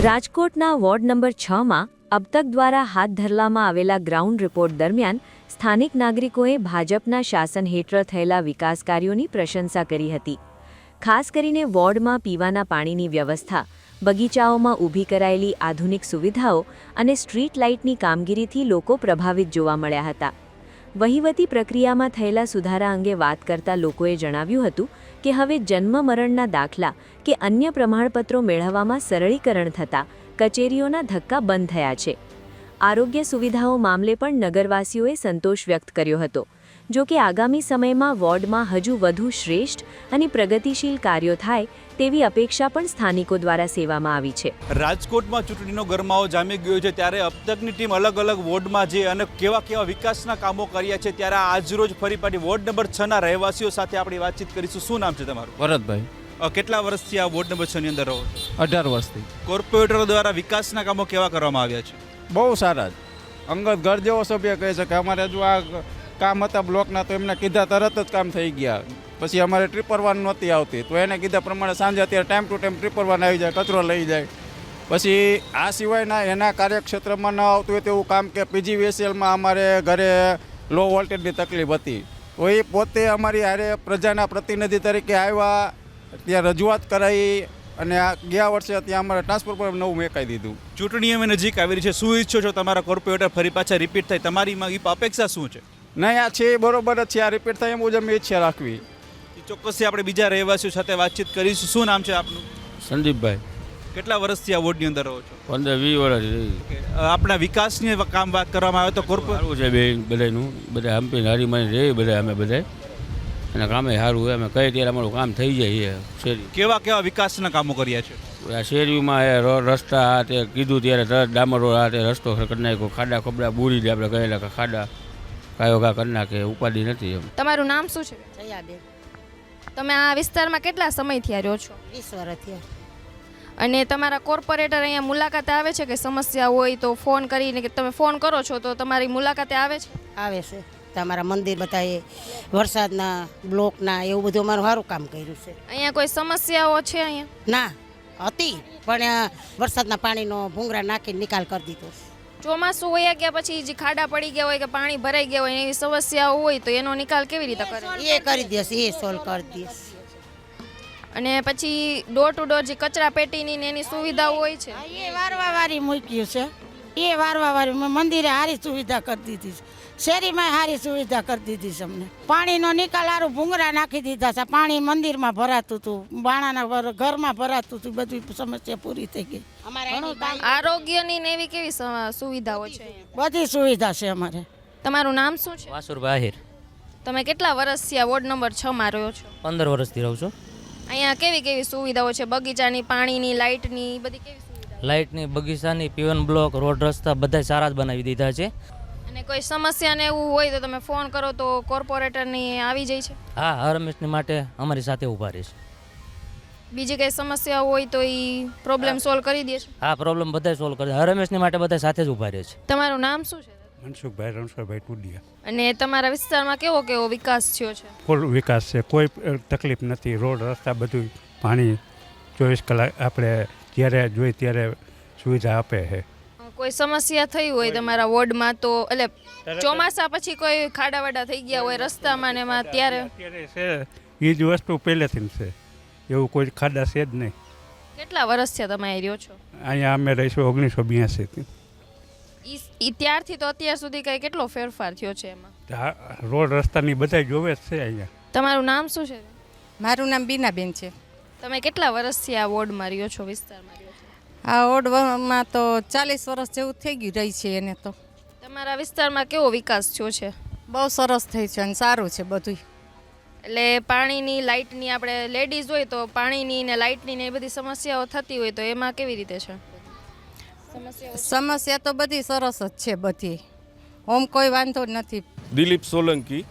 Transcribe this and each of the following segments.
રાજકોટના ward number 6માં Abtak દ્વારા હાથ ધરવામાં આવેલા ગ્રાઉન્ડ રિપોર્ટ દરમિયાન સ્થાનિક નાગરિકોએ ભાજપના શાસન હેઠળ થયેલા વિકાસ કાર્યોની પ્રશંસા કરી હતી. ખાસ કરીને વોર્ડમાં પીવાના પાણીની વ્યવસ્થા, બગીચાઓમાં ઊભી કરાયેલી આધુનિક સુવિધાઓ અને સ્ટ્રીટ લાઇટની કામગીરીથી લોકો પ્રભાવિત જોવા મળ્યા હતા. વહીવટી પ્રક્રિયામાં થયેલા સુધારા અંગે વાત કરતા લોકોએ જણાવ્યું હતું કે હવે જન્મ મરણના દાખલા કે અન્ય પ્રમાણપત્રો મેળવવામાં સરળીકરણ થતાં કચેરીઓના ધક્કા બંધ થયા છે. આરોગ્ય સુવિધાઓ મામલે પણ નગરવાસીઓએ સંતોષ વ્યક્ત કર્યો હતો. જો કે આગામી સમયમાં વોર્ડમાં હજુ વધુ શ્રેષ્ઠ અને પ્રગતિશીલ કાર્યો થાય તેવી અપેક્ષા પણ સ્થાનિકો દ્વારા સેવામાં આવી છે. રાજકોટમાં ચૂંટણીનો ગરમાવો જામી ગયો છે, ત્યારે અબતકની ટીમ અલગ અલગ વોર્ડમાં જે અને કેવા વિકાસના કામો કર્યા છે, ત્યારે આજરોજ ફરી પાછી વોર્ડ નંબર 6ના રહેવાસીઓ સાથે આપણે વાતચીત કરીશું. શું નામ છે તમારું? ભરતભાઈ. કેટલા વર્ષથી આ વોર્ડ નંબર 6ની અંદર રહો છો? 18 વર્ષથી. કોર્પોરેટરો દ્વારા વિકાસના કામો કેવા કરવામાં આવ્યા છે? બહુ સારા જ. અંગત ઘર જેવો સભ્ય કહી શકે. અમારે જો આ કામ હતા બ્લોકના, તો એમને કીધા તરત જ કામ થઈ ગયા. પછી અમારે ટ્રીપર વાન નહોતી આવતી, તો એને કીધા પ્રમાણે સાંજે અત્યારે ટાઈમ ટુ ટાઈમ ટ્રીપર વાન આવી જાય, કચરો લઈ જાય. પછી આ સિવાયના એના કાર્યક્ષેત્રમાં ન આવતું હોય તેવું કામ કે PGVSLમાં અમારે ઘરે લો વોલ્ટેજની તકલીફ હતી, તો એ પોતે અમારી હારે પ્રજાના પ્રતિનિધિ તરીકે આવ્યા, ત્યાં રજૂઆત કરાવી અને આ ગયા વર્ષે ત્યાં અમારે ટ્રાન્સફર પર નવું મેકાઈ દીધું. ચૂંટણી અમે નજીક આવી રહી છે, શું ઈચ્છો છો તમારા કોર્પોરેટર ફરી પાછા રિપીટ થાય? તમારી અપેક્ષા શું છે? નહીં, આ છે બરોબર જ છે, આ રિપીટ થાય એમ મુજબ મેં ઈચ્છા રાખવી. ચોક્કસથી આપણે બીજા રહેવાસીઓ સાથે વાતચીત કરીશું. શું નામ છે આપનું? સંદીપભાઈ. કેટલા વર્ષથી આ વોર્ડની અંદર રહો છો? 15-20 વર્ષ. આપણા વિકાસની કામ વાત કરવામાં આવે તો સારું છે બે બધાનું, બધા હંપીને હારીમારી રહે બધા અમે બધા, અને કામે સારું હોય. અમે કહીએ ત્યારે અમારું કામ થઈ જાય. શેરી કેવા વિકાસના કામો કર્યા છે? આ શેરીમાં રસ્તા તે કીધું ત્યારે તરત ડામર રોડ હાથે રસ્તો કરી નાખ્યો. ખાડા ખબડા બૂરી દે, આપણે કહેલા કે ખાડા કાયો કા કરી નાખે, ઉપાધિ નથી એમ. તમારું નામ શું છે? જયાબેન. તમે આ વિસ્તારમાં કેટલા સમયથી રહ્યો છો? 20 વર્ષથી. અને તમારા કોર્પોરેટર અહીંયા મુલાકાતે આવે છે કે સમસ્યા હોય તો ફોન કરીને, કે તમે ફોન કરો છો તો તમારી મુલાકાતે આવે છે? આવે છે. તમારા મંદિર બતાવીએ, વરસાદના બ્લોકના, એવું બધું અમારું સારું કામ કર્યું છે. અહીંયા કોઈ સમસ્યાઓ છે અહીંયા? ના હતી, પણ વરસાદના પાણીનો ભૂંગળા નાખીને નિકાલ કરી દીધો. ચોમાસું વયા ગયા પછી જે ખાડા પડી ગયા હોય કે પાણી ભરાઈ ગયા હોય એવી સમસ્યાઓ હોય તો એનો નિકાલ કેવી રીતે કરે? એ કરી દેશે, એ સોલ્વ કરી દેશે. અને પછી ડોર ટુ ડોર જે કચરા પેટીની ને એની સુવિધાઓ હોય છે, એ વારવાવાળી મૂક્યું છે. એ વારવાવાળી મંદિરે સારી સુવિધા કરી દીધી છે, શેરીમાં સારી સુવિધા કરી દીધી છે. અમને પાણીનો નિકાલ સારું ભૂંગળા નાખી દીધા છે. પાણી મંદિરમાં ભરાતું હતું, બાણાના ઘરમાં ભરાતું હતું, બધી સમસ્યા પૂરી થઈ ગઈ. આરોગ્યની ને એવી કેવી સુવિધાઓ છે? બધી સુવિધા છે અમારે. તમારું નામ શું છે? વાસુરભાઈ આહિર. તમે કેટલા વર્ષથી આ વોર્ડ નંબર 6માં રહ્યો છો? 15 વર્ષથી રહું છું. અહીંયા કેવી સુવિધાઓ છે? બગીચાની, પાણીની, લાઇટની, બધી કેવી સુવિધા? લાઇટની, બગીચાની, પીવન બ્લોક, રોડ રસ્તા બધા સારા જ બનાવી દીધા છે. અને કોઈ સમસ્યા ને એવું હોય તો તમે ફોન કરો તો કોર્પોરેટરની આવી જાય છે? હા, હર હંમેશની માટે અમારી સાથે ઊભા રહે છે. બીજી કઈ સમસ્યા હોય તો એ પ્રોબ્લેમ સોલ્વ કરી દે છે? હા, પ્રોબ્લેમ બધા સોલ્વ કરે. હર હંમેશની માટે બધા સાથે જ ઊભા રહે છે. તમારું નામ શું છે? મનસુખભાઈ રણછોડભાઈ ટુડિયા. અને તમારા વિસ્તારમાં કેવો વિકાસ થયો છે? ફૂલ વિકાસ છે, કોઈ તકલીફ નથી. રોડ રસ્તા બધું, પાણી 24 કલાક આપણે જ્યારે જોઈએ ત્યારે સુવિધા આપે છે. કોઈ સમસ્યા થઈ હોય તમારા વોર્ડમાં તો, એટલે ચોમાસા પછી કોઈ ખાડાવાડા થઈ ગયા હોય રસ્તામાં ને એમાં, ત્યારે છે એ જ વસ્તુ પહેલેથી છે, એવું કોઈ ખાડા છે જ નહીં. કેટલા વર્ષથી તમે અહીં રહ્યો છો? અહીંયા અમે રહીશું 1982થી. ઈ ત્યારથી તો અત્યાર સુધી કઈ કેટલો ફેરફાર થયો છે એમાં? રોડ રસ્તાની બધા જોવે જ છે અહીંયા. તમારું નામ શું છે? મારું નામ બીનાબેન છે. તમે કેટલા વર્ષથી આ વોર્ડમાં રહ્યો છો, વિસ્તારમાં રહ્યો છો? આ વોર્ડમાં તો 40 વર્ષ જેવું થઈ ગયું રહી છે એને. તો તમારા વિસ્તારમાં કેવો વિકાસ થયો છે? બહુ સરસ થઈ છે અને સારું છે બધું. એટલે પાણીની, લાઇટની, આપણે લેડીઝ હોય તો પાણીની ને લાઇટની ને એ બધી સમસ્યાઓ થતી હોય તો એમાં કેવી રીતે છે સમસ્યા? તો બધી સરસ જ છે બધી, ઓમ કોઈ વાંધો નથી. દિલીપ સોલંકી,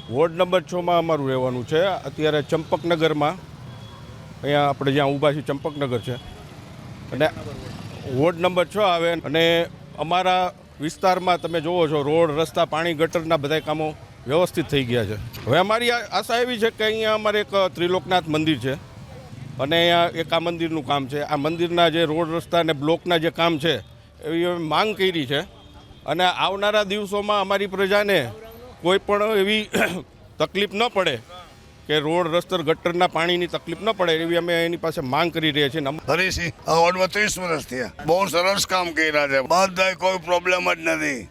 વોર્ડ નંબર 6માં અમારું રહેવાનું છે. અત્યારે ચંપકનગરમાં, અહીંયા આપણે જ્યાં ઊભા છીએ ચંપકનગર છે, અને વોર્ડ નંબર 6 આવે. અને અમારા વિસ્તારમાં તમે જુઓ છો, રોડ રસ્તા, પાણી, ગટરના બધા કામો વ્યવસ્થિત થઈ ગયા છે. હવે અમારી આશા એવી છે કે અહીંયા અમારે એક ત્રિલોકનાથ મંદિર છે, અને અહીંયા એક આ મંદિરનું કામ છે. આ મંદિરના જે રોડ રસ્તા અને બ્લોકના જે કામ છે એવી અમે માંગ કરી છે. અને આવનારા દિવસોમાં અમારી પ્રજાને કોઈ પણ એવી તકલીફ ન પડે કે રોડ રસ્તા ગટરના પાણીની તકલીફ ન પડે એવી અમે એની પાસે માંગ કરી રહ્યા છીએ. હરીસિંહ આ વોર્ડમાં 30 વર્ષ થયા. બહુ સરસ કામ કર્યા છે. બધાય કોઈ પ્રોબ્લેમ જ નથી.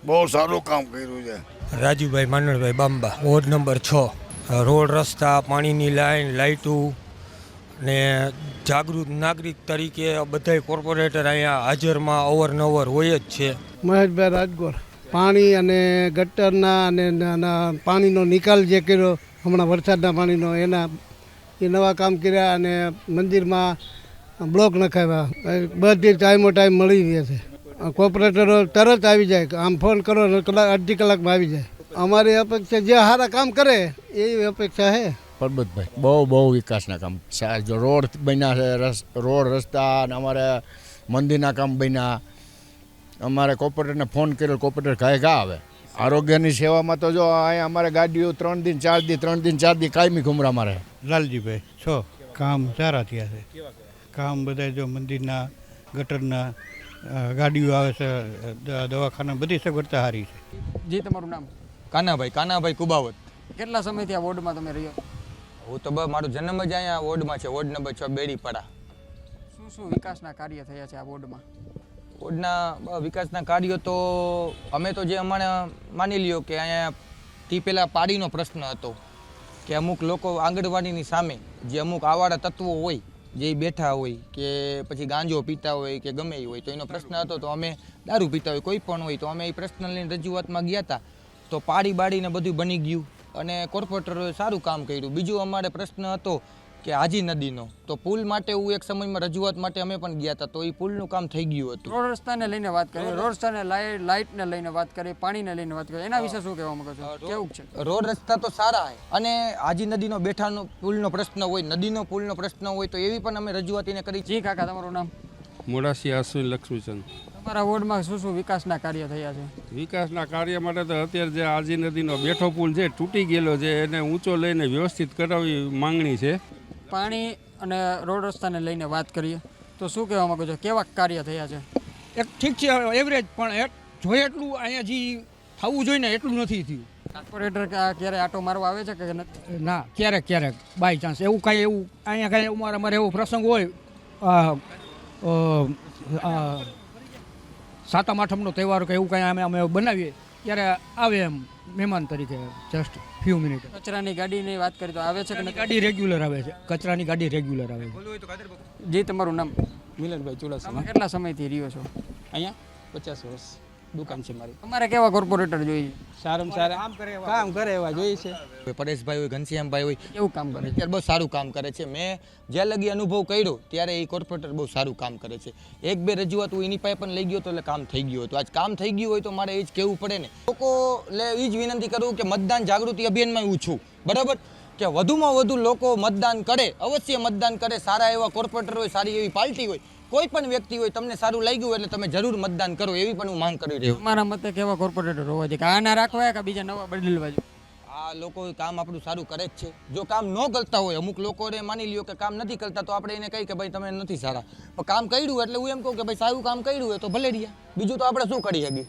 બહુ સારું કામ કર્યું છે. Rajubhai Mananbhai Bamba, ward number 6. Road રસ્તા, પાણીની લાઈન, લાઇટું ને જાગૃત નાગરિક તરીકે બધાય કોર્પોરેટર અહીંયા હાજરમાં અવરનવર હોય જ છે. મહેશભાઈ રાજગોર, પાણી અને ગટરના અને પાણીનો નિકાલ જે કર્યો હમણાં વરસાદના પાણીનો એના એ નવા કામ કર્યા અને મંદિરમાં બ્લોક નખાવ્યા. બધી ટાઈમ મળી રહે છે. કોર્પોરેટરો તરત આવી જાય. આમ ફોન કરો અડધી કલાકમાં આવી જાય. અમારી અપેક્ષા જે સારા કામ કરે એવી અપેક્ષા છે. પરબતભાઈ, બહુ વિકાસના કામ. જો રોડ બન્યા છે, રોડ રસ્તા અને અમારે મંદિરના કામ બન્યા. અમારે કોર્પોરેટરને ફોન કર્યો, કોર્પોરેટર ઘા આવે. આરોગ્યની સેવામાં તો જો અહીંયા અમારે ગાડીઓ 3 દિન 4 દી કાયમી ઘુમરા મારે. લાલજીભાઈ 6. કામ સારા થયા છે. કામ બધા જો મંદિરના, ગટરના, ગાડીઓ આવે છે, દવાખાના બધી સગવડતા સારી છે. જી, તમારું નામ? કાનાભાઈ કુબાવત. કેટલા સમયથી આ વોર્ડમાં તમે રહ્યો? હું તો મારો જન્મ જ અહીંયા વોર્ડમાં છે, વોર્ડ નંબર 6 બેડીપાડા. શું વિકાસના કાર્ય થયા છે આ વોર્ડમાં? વોર્ડના વિકાસના કાર્યો તો અમે તો જે અમારે માની લ્યો કે અહીંયાથી પહેલાં પાડીનો પ્રશ્ન હતો કે અમુક લોકો આંગણવાડીની સામે જે અમુક આવાળા તત્વો હોય જે બેઠા હોય કે પછી ગાંજો પીતા હોય કે ગમે એ હોય તો એનો પ્રશ્ન હતો. તો અમે દારૂ પીતા હોય કોઈ પણ હોય તો અમે એ પ્રશ્ન લઈને રજૂઆતમાં ગયા હતા. તો પાડી બાડીને બધું બની ગયું અને કોર્પોરેટરોએ સારું કામ કર્યું. બીજું અમારે પ્રશ્ન હતો કે હાજી નદીનો, તો પુલ માટે હું એક સમયમાં રજૂઆત માટે અમે પણ ગયા હતા. તો એ પુલનું કામ થઈ ગયું હતું. રોડ રસ્તાને લઈને વાત કરીએ, રોડ રસ્તાને લાઇટને લઈને વાત કરીએ, પાણીને લઈને વાત કરીએ, એના વિશે શું કહેવા માંગો છો? કેવું છે? રોડ રસ્તા તો સારા છે અને હાજી નદીનો બેઠાનો પુલનો પ્રશ્ન હોય, નદીનો પુલનો પ્રશ્ન હોય તો એવી પણ અમે રજૂઆત એને કરી. જી કાકા, તમારું નામ? મોડાસી અશ્વિન લક્ષ્મીચંદ. તમારા વોર્ડમાં શું વિકાસના કાર્ય થયા છે? વિકાસના કાર્ય માટે તો અત્યારે જે આજી નદીનો બેઠો પુલ છે તૂટી ગયેલો છે એને ઊંચો લઈને વ્યવસ્થિત કરાવવી માંગણી છે. પાણી અને રોડ રસ્તાને લઈને વાત કરીએ તો શું કહેવા માંગો છો? કેવા કાર્ય થયા છે? એક ઠીક છે, એવરેજ, પણ જોઈએ એટલું અહીંયા જે થવું જોઈએ ને એટલું નથી થયું. કોર્પોરેટર ક્યારે આટો મારવા આવે છે કે નથી? ના, ક્યારેક બાય ચાન્સ એવું કાંઈ એવું અહીંયા કાંઈ અમારે એવો પ્રસંગ હોય, સાતમ આઠમનો તહેવાર કે એવું કાંઈ અમે બનાવીએ ત્યારે આવે એમ મહેમાન તરીકે જસ્ટ ફ્યુ મિનિટ. કચરાની ગાડીની વાત કરીએ તો આવે છે કે ગાડી રેગ્યુલર આવે છે? કચરાની ગાડી રેગ્યુલર આવે છે. જી, તમારું નામ? મિલનભાઈ ચુડાસમા. કેટલા સમયથી રહ્યો છો અહીંયા? 50 વર્ષ દુકાન છે મારી. તમારે કેવા કોર્પોરેટર જોઈએ? સારામાં સારા કામ કરે એવા જોઈએ છે. પરેશભાઈ હોય, ઘનશ્યામભાઈ હોય, એવું કામ કરે ત્યારે બહુ સારું કામ કરે છે. મેં જ્યાં લગી અનુભવ કર્યો ત્યારે એ કોર્પોરેટર બહુ સારું કામ કરે છે. 1-2 રજૂઆત હું એની પાસે પણ લઈ ગયો તો એટલે કામ થઈ ગયું હતું. આજ કામ થઈ ગયું હોય તો મારે એ જ કહેવું પડે ને. લોકો એ જ વિનંતી કરું કે મતદાન જાગૃતિ અભિયાનમાં હું છું, બરાબર, કે વધુમાં વધુ લોકો મતદાન કરે, અવશ્ય મતદાન કરે. સારા એવા કોર્પોરેટર હોય, સારી એવી પાર્ટી હોય, કોઈ પણ વ્યક્તિ હોય, તમને સારું લાગ્યું હોય એટલે તમે જરૂર મતદાન કરો, એવી પણ હું માંગ કરી રહ્યો. મારા મતે કેવા કોર્પોરેટર હોવા જોઈએ? કે આના રાખવા કે બીજા નવા બદલવા જોઈએ? આ લોકો કામ આપણું સારું કરે જ છે. જો કામ ન કરતા હોય, અમુક લોકોને માની લ્યો કે કામ નથી કરતા તો આપણે એને કહી કે ભાઈ તમે નથી સારા, પણ કામ કર્યું એટલે હું એમ કહું કે ભાઈ સારું કામ કર્યું હોય તો ભલે રહ્યા, બીજું તો આપણે શું કરી શકીએ.